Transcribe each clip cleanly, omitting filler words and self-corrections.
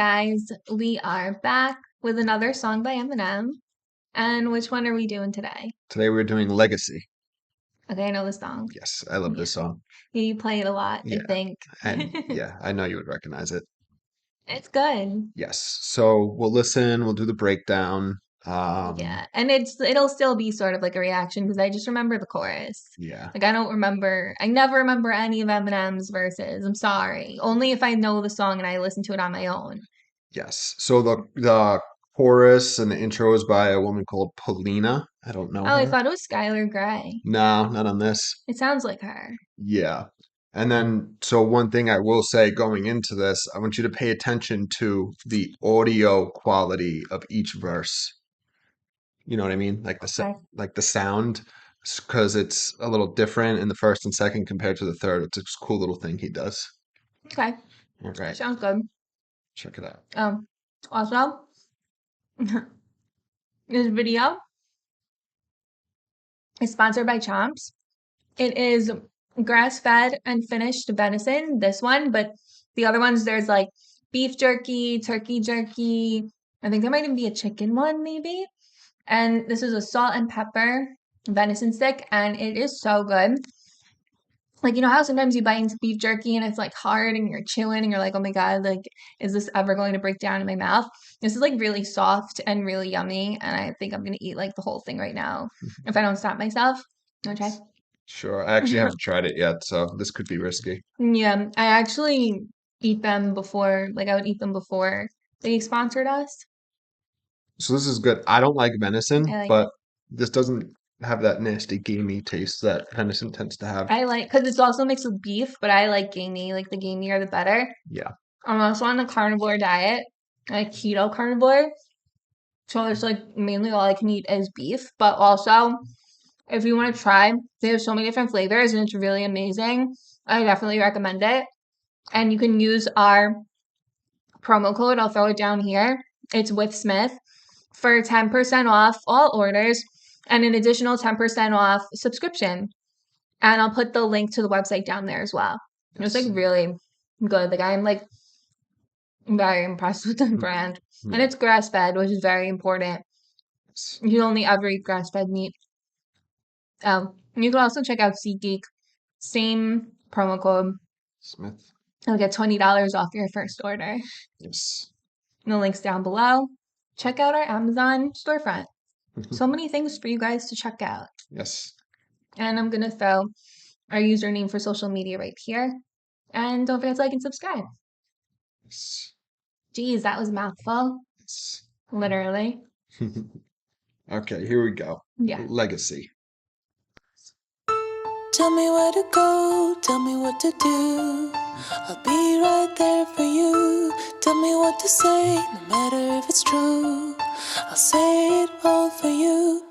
guys, we are back with another song by Eminem. And which one are we doing today? Today we're doing Legacy. Okay, I know the song. Yes, I love Yeah. this song. You play it a lot, I Yeah, think. and yeah, I know you would recognize it. It's good. Yes, so we'll listen, we'll do the breakdown. Um, Yeah. And it'll still be sort of like a reaction because I just remember the chorus. yeah, Like I never remember any of Eminem's verses. I'm sorry. Only if I know the song and I listen to it on my own. yes. So the chorus and the intro is by a woman called Paulina. I don't know Oh, I her. thought it was Skylar Grey. No, not on this. It sounds like her. Yeah. And then, so one thing I will say going into this, I want you to pay attention to the audio quality of each verse. You know what I mean? Okay. Like the sound, because it's a little different in the first and second compared to the third. It's a cool little thing he does. Okay. All right, Sounds good. check it out. Also, this video is sponsored by Chomps. It is grass-fed and finished venison, this one, but the other ones, there's like beef jerky, turkey jerky. I think there might even be a chicken one, maybe. And this is a salt and pepper venison stick, and it is so good. Like, you know how sometimes you bite into beef jerky and it's like hard and you're chewing and you're like, oh my God, like, is this ever going to break down in my mouth? This is like really soft and really yummy. And I think I'm going to eat like the whole thing right now if I don't stop myself. Want to try? Sure. I actually haven't tried it yet, so this could be risky. Yeah, I actually eat them before, like, I would eat them before they sponsored us. So this is good. I don't like venison, I like it. but this doesn't have that nasty gamey taste that venison tends to have. I like, because it's also mixed with beef, but I like gamey. Like, the gamier, the better. Yeah. I'm also on a carnivore diet, like keto carnivore. So it's like mainly all I can eat is beef. But also, if you want to try, they have so many different flavors and it's really amazing. I definitely recommend it. And you can use our promo code. I'll throw it down here. It's with Smith for 10% off all orders and an additional 10% off subscription. And I'll put the link to the website down there as well. It's like Yes. really good. Like I'm like very impressed with the brand. And Yeah. it's grass fed, which is very important. Yes. You only ever eat grass fed meat. You can also check out SeatGeek. Same promo code. Smith. You'll get $20 off your first order. Yes. The link's down below. Check out our Amazon storefront. So many things for you guys to check out. Yes. And I'm going to throw our username for social media right here. And don't forget to like and subscribe. Yes. Geez, that was a mouthful. Yes. Literally. Okay, here we go. Yeah. Legacy. Tell me where to go, tell me what to do. I'll be right there for you. Tell me what to say, no matter if it's true. I'll say it all for you.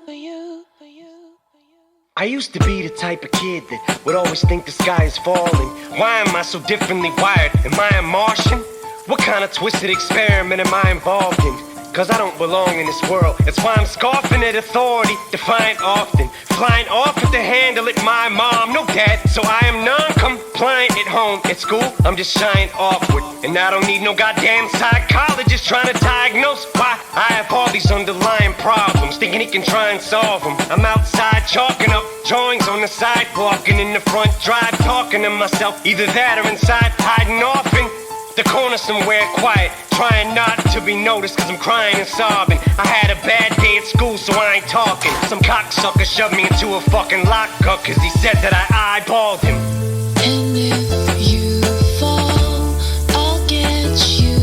I used to be the type of kid that would always think the sky is falling. Why am I so differently wired? Am I a Martian? What kind of twisted experiment am I involved in? Cause I don't belong in this world. That's why I'm scoffing at authority, defiant often. Flying off with the handle at my mom, no dad. So I am non-compliant at home. At school, I'm just shying awkward. And I don't need no goddamn psychologist trying to diagnose why I have all these underlying problems, thinking he can try and solve them. I'm outside chalking up drawings on the sidewalk and in the front drive talking to myself. Either that or inside hiding off in the corner somewhere quiet, trying not to be noticed cause I'm crying and sobbing. I had a bad day at school so I ain't talking. Some cocksucker shoved me into a fucking lockup cause he said that I eyeballed him. And if you fall, I'll get you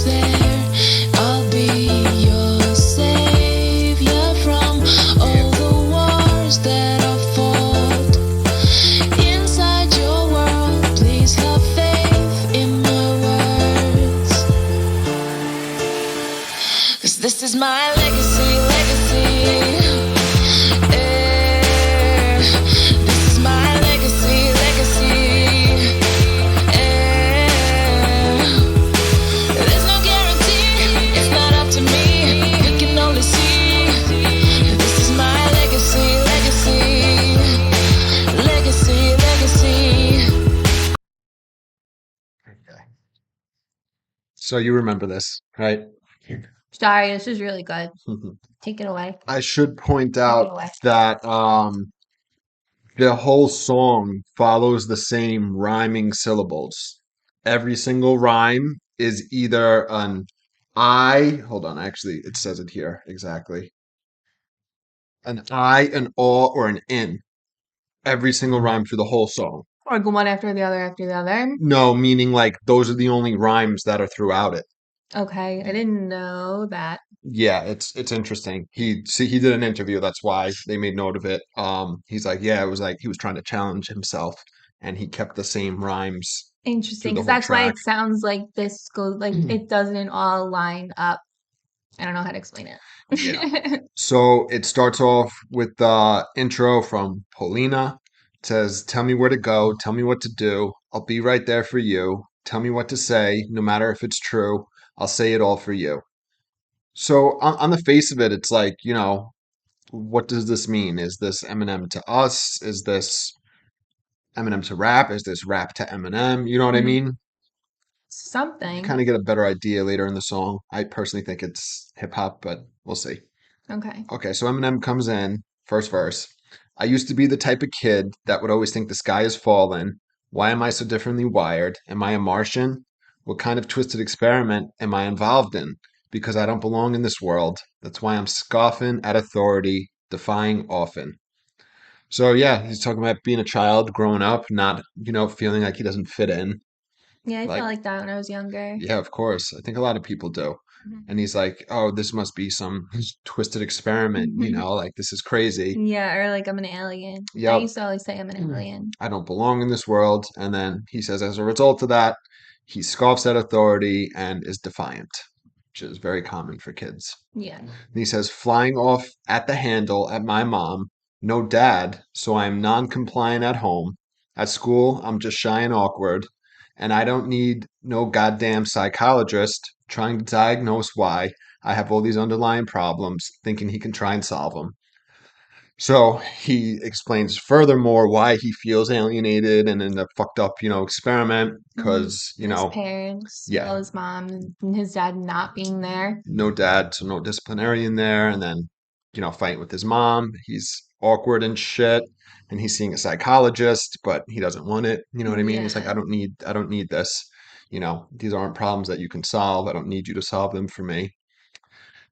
there. I'll be your savior from all the wars that I've fought. Inside your world, please have faith in my words. Cause this is my legacy. This is my legacy. There's no guarantee, it's not up to me. You can only see. This is my legacy. Okay. So you remember this, right? Sorry, this is really good. Take it away. I should point Take it out away. that the whole song follows the same rhyming syllables. Every single rhyme is either an I, hold on, actually, it says it here exactly. An I, an aw, or an in. Every single rhyme through the whole song. Or go one after the other after the other. No, meaning like those are the only rhymes that are throughout it. Okay, I didn't know that. Yeah, it's interesting. He did an interview, that's why they made note of it. He's like, yeah, it was like he was trying to challenge himself and he kept the same rhymes through Interesting, the because whole that's why track. it sounds like this goes like it doesn't all line up. I don't know how to explain Yeah. it. So it starts off with the intro from Polina. It says, tell me where to go, tell me what to do. I'll be right there for you. Tell me what to say, no matter if it's true. I'll say it all for you. So on the face of it, it's like, what does this mean? Is this Eminem to us? Is this Eminem to rap? Is this rap to Eminem? You know what I Mhm. mean? You Something. kind of get a better idea later in the song. I personally think it's hip hop, but we'll see. Okay. Okay, so Eminem comes in, first verse. I used to be the type of kid that would always think the sky is falling. Why am I so differently wired? Am I a Martian? What kind of twisted experiment am I involved in? Because I don't belong in this world. That's why I'm scoffing at authority, defying often. So yeah, he's talking about being a child, growing up, not, feeling like he doesn't fit in. Yeah, I felt Like, like that when I was younger. yeah, of course. I think a lot of people do. And Mhm. he's like, oh, this must be some twisted experiment, like this is crazy. Yeah, or like I'm an alien. I Yep, used to always say I'm an alien. I don't belong in this world. And then he says, as a result of that, he scoffs at authority and is defiant, which is very common for kids. Yeah. And he says, flying off at the handle at my mom, no dad, so I am non compliant at home. At school, I'm just shy and awkward, and I don't need no goddamn psychologist trying to diagnose why I have all these underlying problems, thinking he can try and solve them. So he explains furthermore why he feels alienated and in the fucked up, experiment, Mhm. because, His parents, yeah, well, his mom and his dad not being there. no dad, so no disciplinarian there, and then, fighting with his mom. He's awkward and shit, and he's seeing a psychologist, but he doesn't want it. You know what I mean? He's like, Yeah. I don't need this. These aren't problems that you can solve. I don't need you to solve them for me.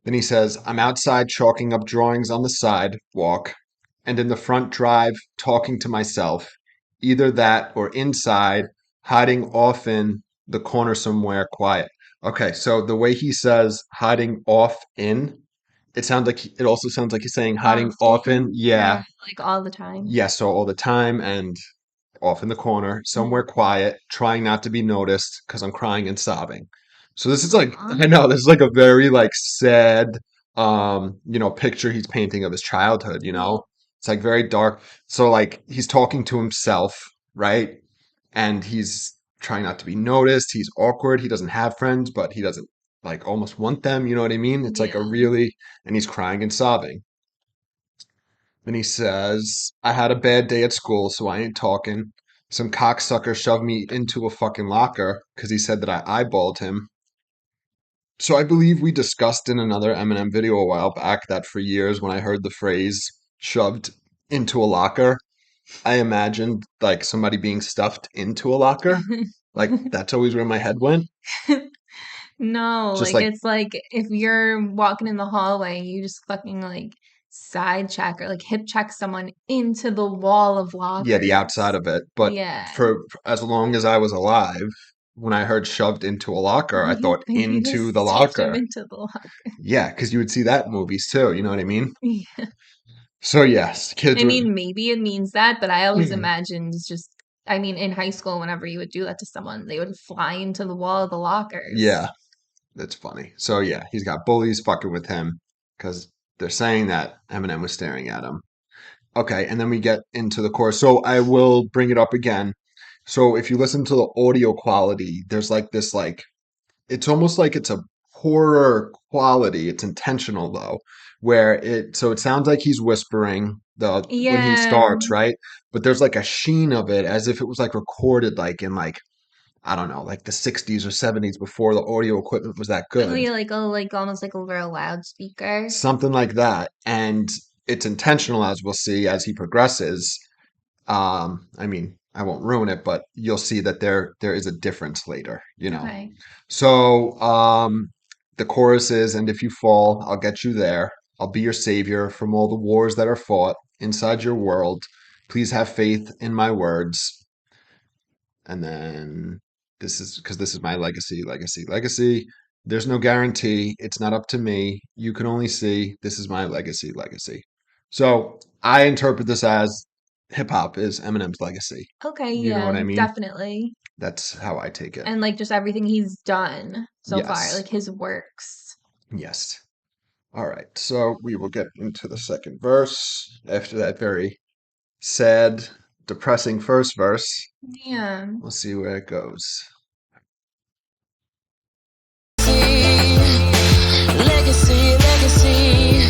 Then he says, I'm outside chalking up drawings on the sidewalk and in the front drive talking to myself, either that or inside, hiding off in the corner somewhere quiet. Okay, so the way he says hiding off in, it also sounds like he's saying hiding often. Often Yeah. or like all the time. Yeah, so all the time and off in the corner, somewhere Mhm. quiet, trying not to be noticed because I'm crying and sobbing. So this is like, Aw. I know, this is like a very like sad, picture he's painting of his childhood. It's like very dark. So like he's talking to himself, right? And he's trying not to be noticed. He's awkward. He doesn't have friends, but he doesn't like almost want them. You know what I mean? It's like a Yeah. really, and he's crying and sobbing. And he says, I had a bad day at school, so I ain't talking. Some cocksucker shoved me into a fucking locker because he said that I eyeballed him. So I believe we discussed in another Eminem video a while back that for years when I heard the phrase shoved into a locker, I imagined like somebody being stuffed into a locker. Like that's always where my head went. No, Just like like, it's like if you're walking in the hallway, you just fucking like side check or like hip check someone into the wall of yeah, the outside lockers. of it. But Yeah. for as long as I was alive, when I heard shoved into a locker, I You thought think you into the just stuffed him locker. into the locker. Yeah, because you would see that in movies too. You know what I mean? Yeah. So yes, kids I were. mean, maybe it means that, but I always imagined it's just, I mean, in high school, whenever you would do that to someone, they would fly into the wall of the lockers. Yeah, that's funny. So yeah, he's got bullies fucking with him because they're saying that Eminem was staring at him. Okay, and then we get into the chorus. So I will bring it up again. So if you listen to the audio quality, there's like this like it's almost like it's a poorer quality. It's intentional though, where it sounds like he's whispering the when he Yeah. starts, right? But there's like a sheen of it as if it was like recorded like in like I don't know, like the 60s or 70s before the audio equipment was that Oh good. yeah, like almost like over a loudspeaker. Something like that. And it's intentional, as we'll see as he progresses. I mean, I won't ruin it, but you'll see that there is a difference later, you know. Okay. So the chorus is, and if you fall, I'll get you there. I'll be your savior from all the wars that are fought inside your world. Please have faith in my words. And then this is my legacy, legacy, legacy. There's no guarantee. It's not up to me. You can only see this is my legacy, legacy. So I interpret this as hip hop is Eminem's legacy. Okay, You know yeah, what I mean? definitely. That's how I take it. And like just everything he's done so far, Yes. like his works. Yes. All right. So we will get into the second verse after that very sad, depressing first verse. Yeah. We'll see where it goes. Legacy, legacy.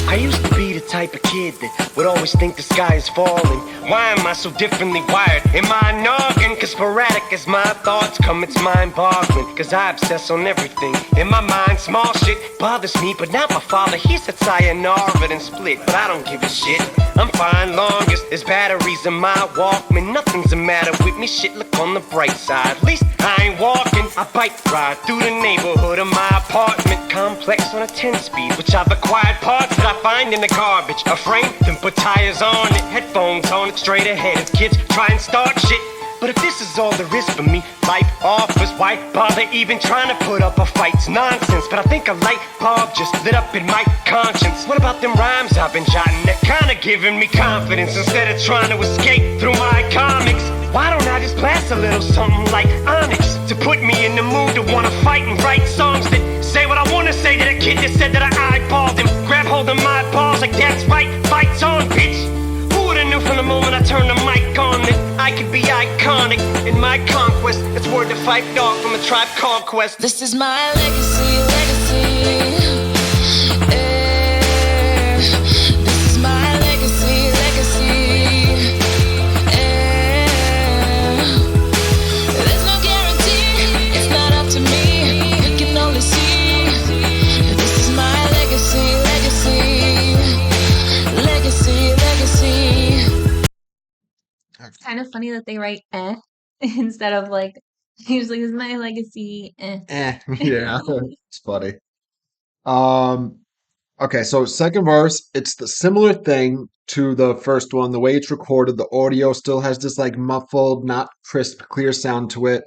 I used to be the type of kid that would always think the sky is falling. Why am I so differently wired? Am I a noggin? Cause sporadic as my thoughts come, it's mind-boggling. Cause I obsess on everything. In my mind, small shit bothers me, but not my father. He said sayonara and split, but I don't give a shit. I'm fine longest, there's batteries in my Walkman. Nothing's the matter with me, shit, look on the bright side. At least I ain't walking, I bike ride through the neighborhood of my apartment complex on a 10-speed, which I've acquired parts that I find in the garbage. A frame, then put tires on it, headphones on it, straight ahead as kids try and start shit. But if this is all there is for me, life offers, why bother even trying to put up a fight? It's nonsense, but I think a light bulb just lit up in my conscience. What about them rhymes I've been jotting that kinda giving me confidence instead of trying to escape through my comics? Why don't I just blast a little something like Onyx to put me in the mood to wanna fight and write songs that say what I wanna say to the kid that said that I eyeballed him? Grab hold of my balls like that's right, fights on, bitch. Who would've knew from the moment I turned the mic on that I could be iconic in my conquest? It's word to Fight Dog from a Tribe Called Quest. This is my legacy, legacy. This is my legacy, legacy. There's no guarantee, it's not up to me. You can only see. This is my legacy, legacy. Legacy, legacy. It's kind of funny that they write instead of like usually this is my legacy. Yeah, it's funny. Um, okay, so second verse, it's the similar thing to the first one. The way it's recorded, the audio still has this like muffled, not crisp, clear sound to it.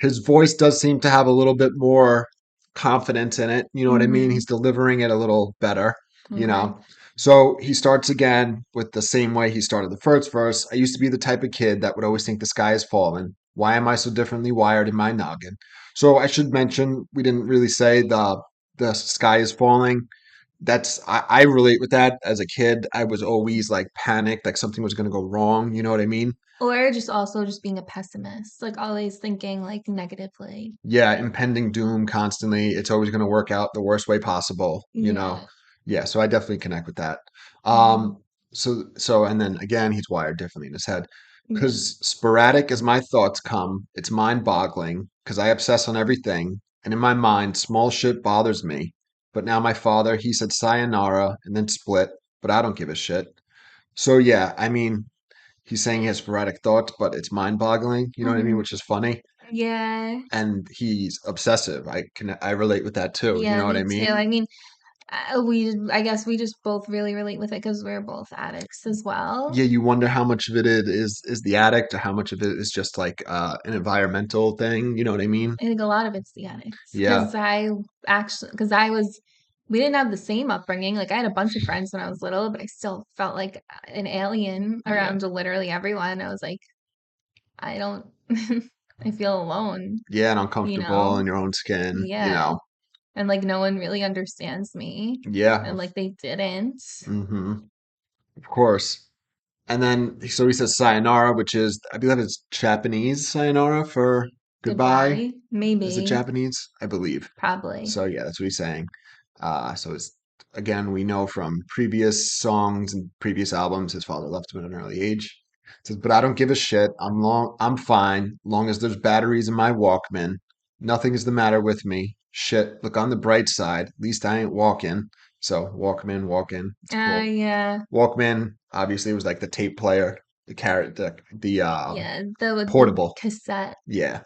His voice does seem to have a little bit more confidence in it. You know what I mean? Mhm. He's delivering it a little better, you Okay. know? So he starts again with the same way he started the first verse. I used to be the type of kid that would always think the sky is falling. Why am I so differently wired in my noggin? So I should mention we didn't really say the sky is falling. I relate with that as a kid. I was always like panicked, like something was going to go wrong. You know what I mean? Or just also just being a pessimist, like always thinking like negatively. Yeah, impending doom constantly. It's always going to work out the worst way possible, you know? Yeah. Yeah, so I definitely connect with that. Mhm. Um, and then again, he's wired differently in his head. Yeah. Because sporadic as my thoughts come, it's mind-boggling because I obsess on everything, and in my mind, small shit bothers me. But now my father, he said sayonara and then split, but I don't give a shit. So yeah, I mean, he's saying he has sporadic thoughts, but it's mind-boggling, you know what I mean, Mhm. which is funny. Yeah. And he's obsessive. I relate with that too, you Yeah, know what me I too. mean? I mean, I guess we just both really relate with it because we're both addicts as well. Yeah, you wonder how much of it is the addict or how much of it is just like an environmental thing, you know what I mean? I think a lot of it's the addicts Yeah. because we didn't have the same upbringing. Like I had a bunch of friends when I was little, but I still felt like an alien Yeah. around literally everyone. I was like, I don't, I feel alone, Yeah, and you uncomfortable in know? your own skin, you Yeah. know. And like no one really understands me. Yeah. And like they didn't. Mm-hmm. Of course. And then so he says sayonara, which is I believe it's Japanese sayonara for goodbye. Goodbye. Is it Maybe. Japanese? I believe. Probably. So yeah, that's what he's saying. So it's again we know from previous songs and previous albums his father left him at an early age. Says, but I don't give a shit. I'm fine, long as there's batteries in my Walkman. Nothing's the matter with me. Shit, look on the bright side. At least I ain't walking. So Walkman, walk in. It's cool. Yeah. Walkman, obviously, was like the tape player, the carrot, the portable cassette. Yeah,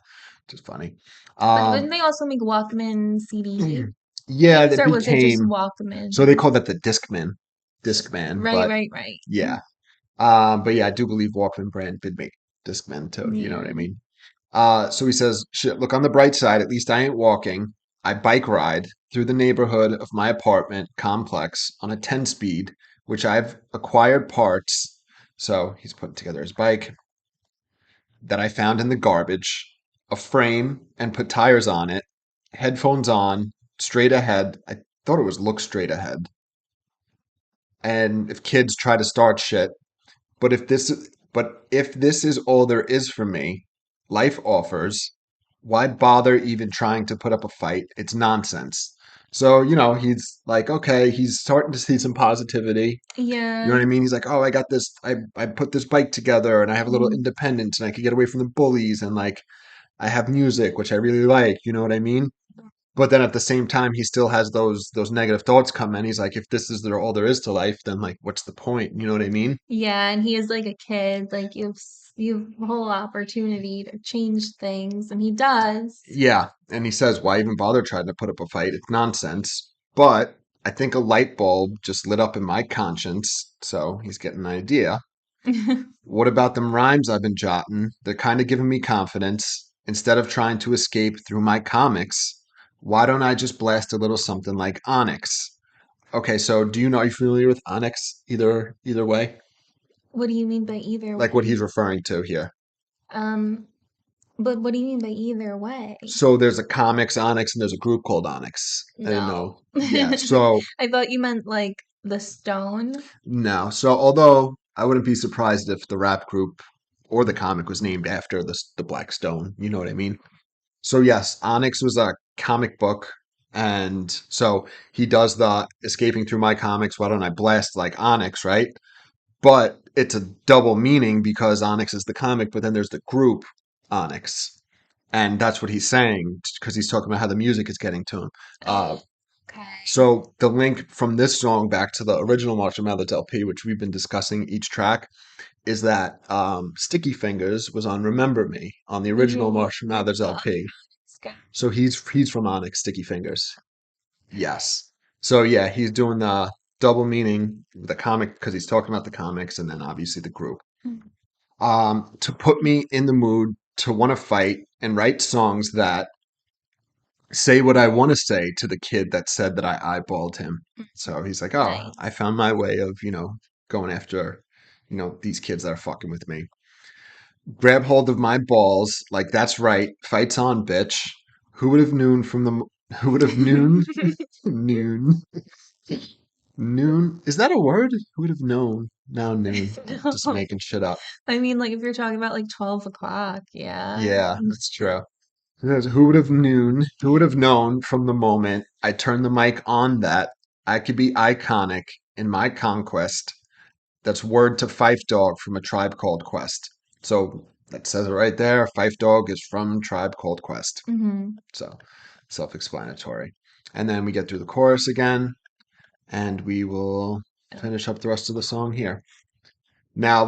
just funny. But didn't they also make Walkman CD? Yeah, it Or was it just became Walkman? so they called that the Discman. Right. Yeah. But yeah, I do believe Walkman brand did make Discman too. You know what I Yeah. mean? So he says, shit, look on the bright side. At least I ain't walking. I bike ride through the neighborhood of my apartment complex on a 10-speed, which I've acquired parts. So he's putting together his bike that I found in the garbage, a frame, and put tires on it, headphones on, straight ahead. I thought it was look straight ahead. And if kids try to start shit, but if this is all there is for me, life offers, why bother even trying to put up a fight? It's nonsense. So, he's like, okay, he's starting to see some positivity. Yeah. You know what I mean? He's like, oh, I got this, I put this bike together and I have a little independence and I can get away from the bullies and like I have music, which I really like, you know what I mean? But then at the same time, he still has those negative thoughts come in. He's like, if this is all there is to life, then like, what's the point? You know what I mean? Yeah, and he is like a kid. Like you have a whole opportunity to change things, and he does. Yeah, and he says, why even bother trying to put up a fight? It's nonsense. But I think a light bulb just lit up in my conscience, so he's getting an idea. What about them rhymes I've been jotting? They're kind of giving me confidence. Instead of trying to escape through my comics, why don't I just blast a little something like Onyx? Okay, so are you familiar with Onyx either way? What do you mean by either Like way? what he's referring to here. But what do you mean by either way? So there's a comics Onyx and there's a group called Onyx. I didn't know. Yeah, so I thought you meant like the stone. no. So although I wouldn't be surprised if the rap group or the comic was named after the Black Stone. You know what I mean? So yes, Onyx was a comic book, and so he does the escaping through my comics. Why don't I blast like Onyx, right? But it's a double meaning because Onyx is the comic, but then there's the group Onyx, and that's what he's saying because he's talking about how the music is getting to him. Okay. So the link from this song back to the original Marshall Mathers LP, which we've been discussing each track, is that Sticky Fingers was on "Remember Me" on the original Marshall Mathers LP. So he's from Onyx, Sticky Fingers. Yes. So yeah, he's doing the double meaning, the comic because he's talking about the comics and then obviously the group. To put me in the mood to want to fight and write songs that say what I want to say to the kid that said that I eyeballed him. So he's like, oh, Nice. I found my way of, going after, these kids that are fucking with me. Grab hold of my balls, like that's right, fight's on, bitch. Who would have known who would have noon? Noon. Noon. Is that a word? Who would have known? Now noon. No. Just making shit up. I mean, like if you're talking about like 12 o'clock, yeah. Yeah, that's true. It says, who would have known? Who would have known from the moment I turned the mic on that I could be iconic in my conquest? That's word to Fife Dog from A Tribe Called Quest. So that says it right there. Fife Dog is from Tribe Called Quest. So self-explanatory. And then we get through the chorus again, and we will finish up the rest of the song here. Now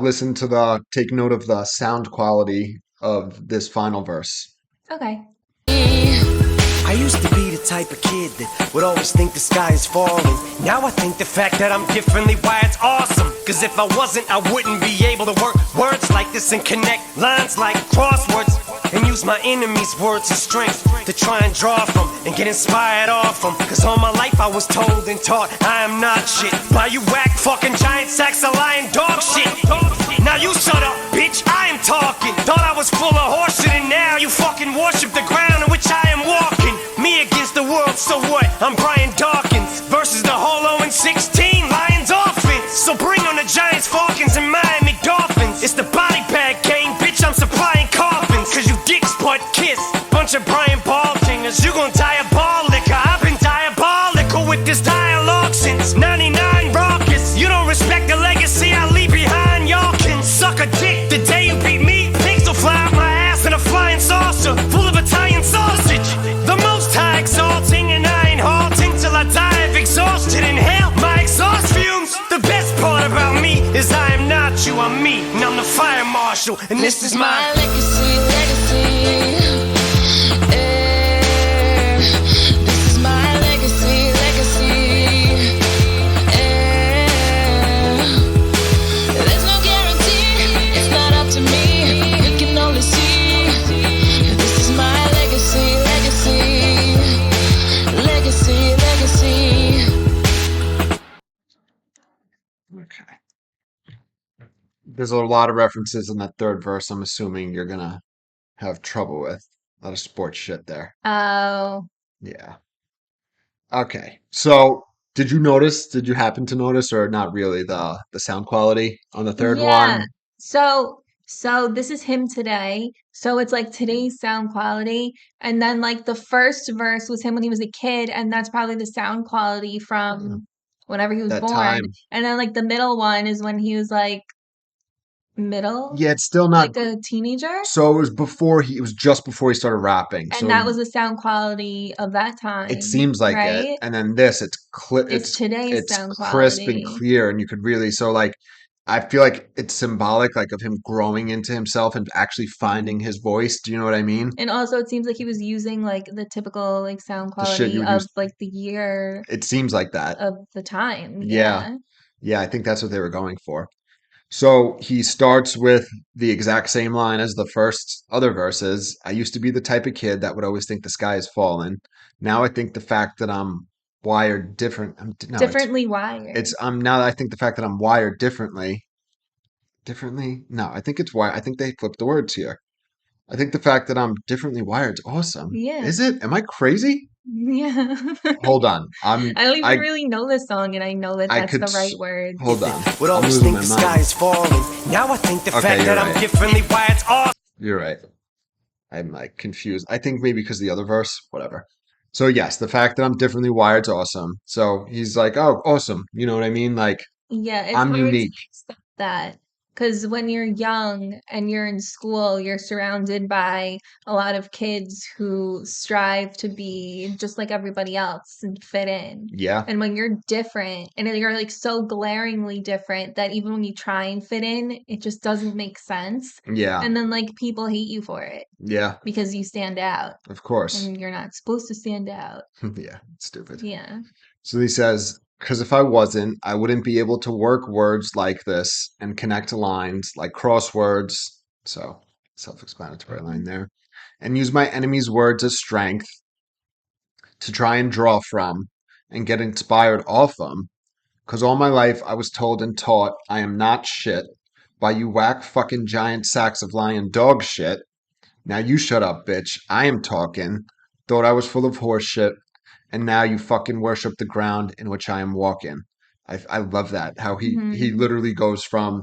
take note of the sound quality of this final verse. Okay. I used to be the type of kid that would always think the sky is falling. Now I think the fact that I'm differently wired's awesome. Cause if I wasn't, I wouldn't be able to work words like this and connect lines like crosswords. And use my enemies' words as strength to try and draw from and get inspired off them. Cause all my life I was told and taught I am not shit by you whack fucking giant sacks of lying dog shit. Now you shut up, bitch, I am talking. Thought I was full of horseshit and now you fucking worship the ground in which I am walking. Me against the world, so what? I'm Brian Dawkins versus the whole 0-16 Lions offense. So bring on the Giants, Falcons, and Miami Dolphins. It's the body bag game, bitch, I'm supplying coffins. Cause you dicks butt kiss, bunch of Brian Baltingers. You gon' diabolical, I've been diabolical with this dialogue since 99 raucous. You don't respect the legacy I leave behind, y'all can suck a dick. Marshall, and this is my legacy, legacy. This is my legacy, legacy. There's no guarantee, it's not up to me. We can only see. This is my legacy, legacy. Legacy, legacy. Okay. There's a lot of references in that third verse. I'm assuming you're gonna have trouble with a lot of sports shit there. Oh, Yeah. Okay. So, did you happen to notice or not really the sound quality on the third yeah. one? So this is him today. So it's like today's sound quality. And then like the first verse was him when he was a kid, and that's probably the sound quality from whenever he was That born. time. And then like the middle one is when he was like middle, Yeah, it's still not. like a teenager. So it was just before he started rapping. And So that was the sound quality of that it time, seems like it. right? And then this, It's today's it's sound crisp and quality. clear, and you could really so like I feel like it's symbolic, like of him growing into himself and actually finding his voice. Do you know what I mean? And also it seems like he was using like the typical like sound The shit you quality would of use. like the year It seems like that. of the time. Yeah. Yeah. Yeah, I think that's what they were going for. So he starts with the exact same line as the first other verses. I used to be the type of kid that would always think the sky is falling. Now I think the fact that I'm wired different. No, Differently wired. I'm now that I think the fact that I'm wired differently. Differently? No, I think it's why I think they flipped the words here. I think the fact that I'm differently wired is awesome. Yeah. Is it? Am I crazy? Yeah. Hold on. I don't even really know the song, and I know that I that's could the right words. hold on. would I'm always losing think my the sky mind. is falling. Now I think the Okay, fact you're that I'm right. differently wired's awesome. You're right. I'm like confused. I think maybe because the other verse, whatever. So yes, the fact that I'm differently wired's awesome. So he's like, "Oh, awesome." You know what I mean? Like Yeah, it's I'm hard to unique. accept that because when you're young and you're in school, you're surrounded by a lot of kids who strive to be just like everybody else and fit in. Yeah. And when you're different and you're like so glaringly different that even when you try and fit in, it just doesn't make sense. Yeah. And then like people hate you for it Yeah. because you stand out Of course. and you're not supposed to stand out. Yeah. Stupid. Yeah. So he says, because if I wasn't, I wouldn't be able to work words like this and connect lines like crosswords. So self-explanatory line there. And use my enemy's words as strength to try and draw from and get inspired off them. Because all my life I was told and taught I am not shit by you whack fucking giant sacks of lying dog shit. Now you shut up, bitch. I am talking. Thought I was full of horse shit, and now you fucking worship the ground in which I am walking. I love that. How he Hmm. literally goes from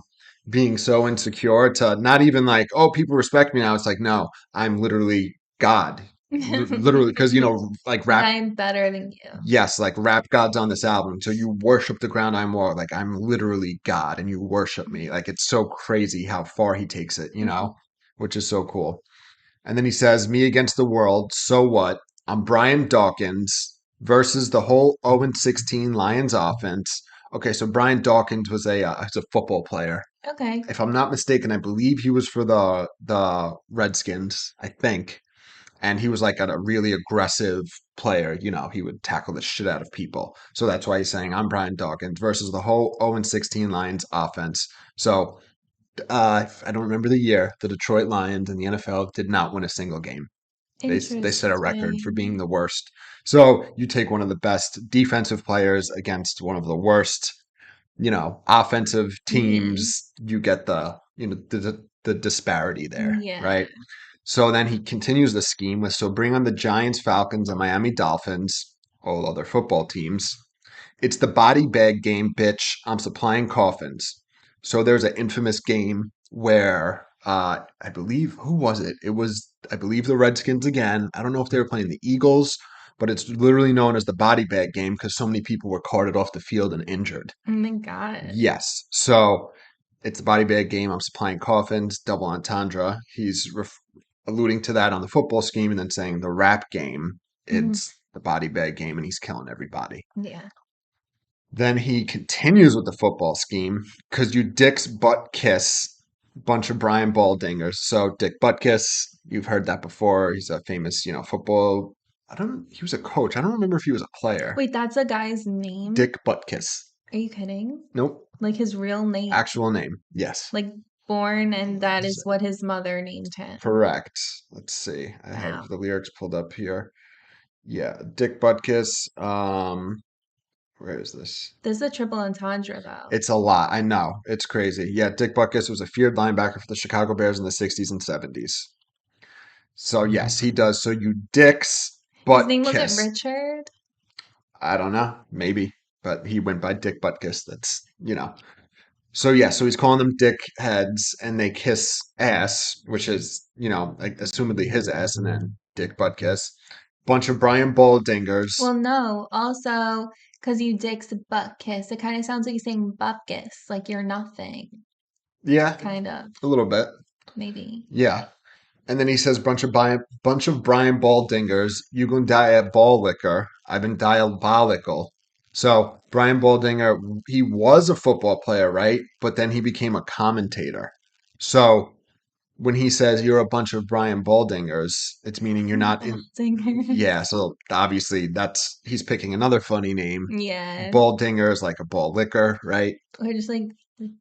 being so insecure to not even like, oh, people respect me now. It's like, no, I'm literally God. Literally, because like Like rap, I'm better than you. yes, like rap God's on this album. So you worship the ground I'm walking. Like I'm literally God, and you worship me. Like it's so crazy how far he takes it, Mhm. which is so cool. And then he says, Me against the world, so what? I'm Brian Dawkins versus the whole 0-16 Lions offense. Okay, so Brian Dawkins was a football player. Okay. If I'm not mistaken, I believe he was for the Redskins, I think. And he was like a really aggressive player. He would tackle the shit out of people. So that's why he's saying I'm Brian Dawkins versus the whole 0-16 Lions offense. So I don't remember the year. The Detroit Lions in the NFL did not win a single game. They set a record for being Interesting. the worst. So you take one of the best defensive players against one of the worst, offensive Yeah. teams. You get the disparity there, Yeah. right? So then he continues the scheme with bring on the Giants, Falcons, and Miami Dolphins, all other football teams. It's the body bag game, bitch. I'm supplying coffins. So there's an infamous game where I believe who was it? It was I believe the Redskins again. I don't know if they were playing the Eagles, but it's literally known as the body bag game because so many people were carted off the field and injured. Oh my God. Yes. So it's the body bag game. I'm supplying coffins, double entendre. He's alluding to that on the football scheme and then saying the rap game, Mhm. it's the body bag game and he's killing everybody. Yeah. Then he continues with the football scheme because you dick's butt kiss bunch of Brian Baldingers. So Dick Butkus, you've heard that before. He's a famous, football. He was a coach. I don't remember if he was a player. Wait, that's a guy's name? Dick Butkus. Are you kidding? Nope. Like his real name? Actual name. Yes. Like born and that is what his mother named him. Correct. Let's see. I have Wow. the lyrics pulled up here. Yeah, Dick Butkus. Where is this? This is a triple entendre though. It's a lot. I know. It's crazy. Yeah, Dick Butkus was a feared linebacker for the Chicago Bears in the 60s and 70s. So yes, he does. So you dicks His name Butkus. wasn't Richard? I don't know. Maybe. But he went by Dick Butkus. So yeah, so he's calling them dick heads and they kiss ass, which is, like assumedly his ass, and then Dick Butkus. Bunch of Brian Baldingers. Well, no. Also, because you dicks butt kiss, it kind of sounds like you're saying bupkis, like you're nothing. Yeah, Kind of, a little bit. maybe. Yeah. And then he says, bunch of Brian Baldingers, you gonna die at ball liquor. I've been diabolical. So Brian Baldinger, he was a football player, right? But then he became a commentator. So when he says you're a bunch of Brian Baldingers, it's meaning you're not in. Baldinger. Yeah, so obviously he's picking another funny name. Yeah. Baldinger is like a ball liquor, right? Or just like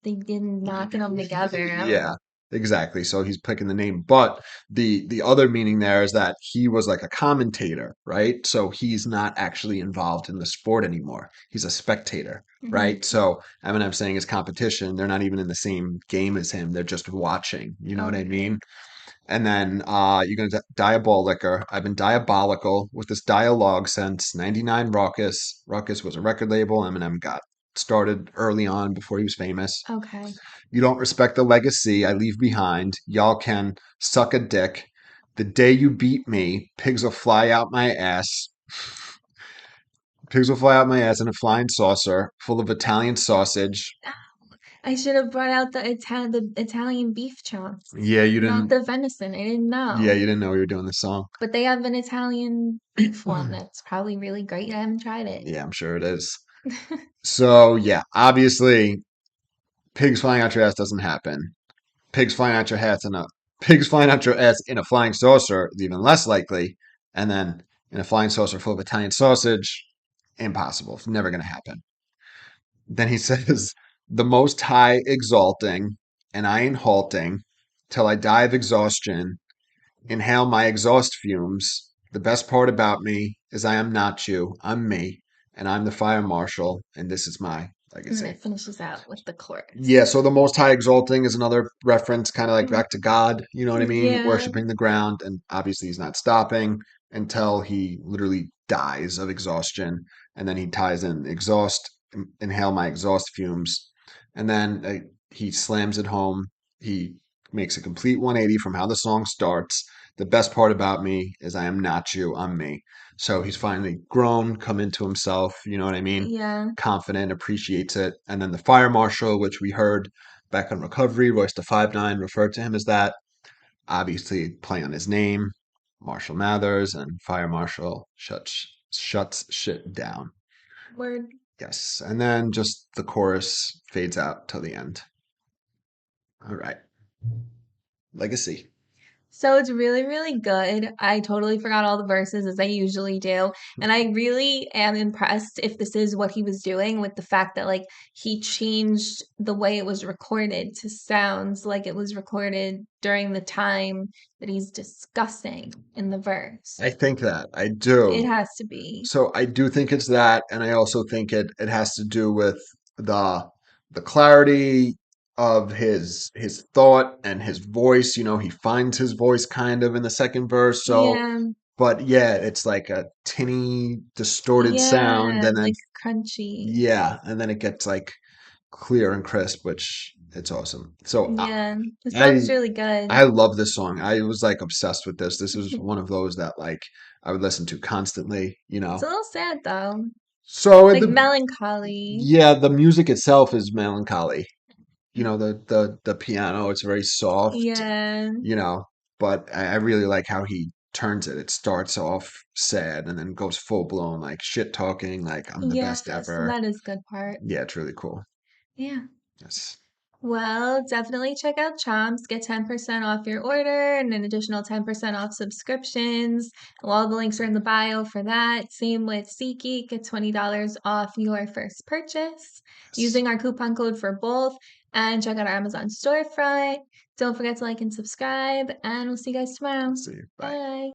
they didn't knocking them together. Yeah, exactly. So he's picking the name, but the other meaning there is that he was like a commentator, right? So he's not actually involved in the sport anymore. He's a spectator, right? So Eminem saying his competition, they're not even in the same game as him. They're just watching. You know what I mean? And then you're gonna diabolical. I've been diabolical with this dialogue since '99. Ruckus. Ruckus was a record label. Eminem got started early on before he was famous. Okay. You don't respect the legacy I leave behind. Y'all can suck a dick. The day you beat me, pigs will fly out my ass. Pigs will fly out my ass in a flying saucer full of Italian sausage. I should have brought out the Italian beef chunks. Yeah, you Not didn't. the venison. I didn't know. Yeah, you didn't know we were doing this song. But they have an Italian beef one that's probably really great. I haven't tried it. Yeah, I'm sure it is. So yeah, obviously, pigs flying out your ass doesn't happen. Pigs flying out your pigs flying out your ass in a flying saucer is even less likely. And then in a flying saucer full of Italian sausage, impossible. It's never going to happen. Then he says, the most high exalting, and I ain't halting till I die of exhaustion. Inhale my exhaust fumes. The best part about me is I am not you. I'm me, and I'm the fire marshal, and this is my And then legacy. it finishes out with the chorus. Yeah, so the Most High exalting is another reference, kind of like back to God, you know what I mean? Yeah. Worshipping the ground, and obviously he's not stopping until he literally dies of exhaustion, and then he ties in inhale my exhaust fumes, and then he slams it home. He makes a complete 180 from how the song starts. The best part about me is I am not you, I'm me. So he's finally grown, come into himself, you know what I mean? Yeah. Confident, appreciates it. And then the fire marshal, which we heard back on Recovery, Royce the 5'9" referred to him as that. Obviously, play on his name, Marshall Mathers, and fire marshal shuts shit down. Word. Yes, and then just the chorus fades out till the end. All right. Legacy. So it's really, really good. I totally forgot all the verses as I usually do. And I really am impressed if this is what he was doing with the fact that like he changed the way it was recorded to sounds like it was recorded during the time that he's discussing in the verse. I think that. I do. It has to be. So I do think it's that, and I also think it has to do with the clarity of his thought and his voice. You know, he finds his voice kind of in the second verse. So, Yeah. but yeah, it's like a tinny, distorted sound, Yeah, and then like crunchy. yeah, and then it gets like clear and crisp, which it's awesome. So Yeah. The I song's really good. I love this song. I was like obsessed with this. This is one of those that like I would listen to constantly, you know. It's a little sad though. So Like melancholy. yeah, the music itself is melancholy. You know, the piano, it's very soft, Yeah. you know, but I really like how he turns it. It starts off sad and then goes full blown like shit talking, like I'm the best Yes, ever. that is good part. Yeah, it's really cool. Yeah. Yes. Well, definitely check out Chomps. Get 10% off your order and an additional 10% off subscriptions. All the links are in the bio for that. Same with SeatGeek. Get $20 off your first purchase using our coupon code for both. And check out our Amazon storefront. Don't forget to like and subscribe. And we'll see you guys tomorrow. See you. Bye. Bye.